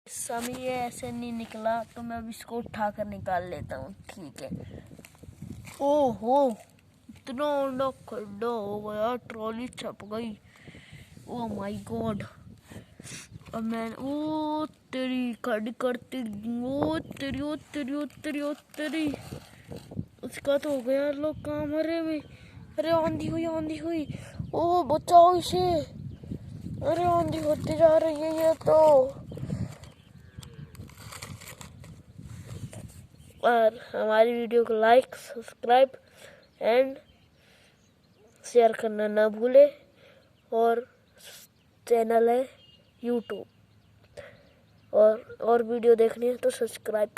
समय ये ऐसे नहीं निकला तो मैं अब इसको उठा कर निकाल लेता हूँ। ठीक है। ओहो, इतना अंडा खड्डा हो गया, ट्रॉली छप गई। Oh my God. अब मैं ओ तेरी खड़ी करती, ओ तेरी ओ तेरी ओ तेरी ओ तेरी। उसका तो हो गया लोग काम। अरे आंधी हुई। ओ बचाओ इसे। अरे आंधी होती जा रही है ये तो। और हमारी वीडियो को लाइक, सब्सक्राइब एंड शेयर करना ना भूले। और चैनल है यूट्यूब, और वीडियो देखनी है तो सब्सक्राइब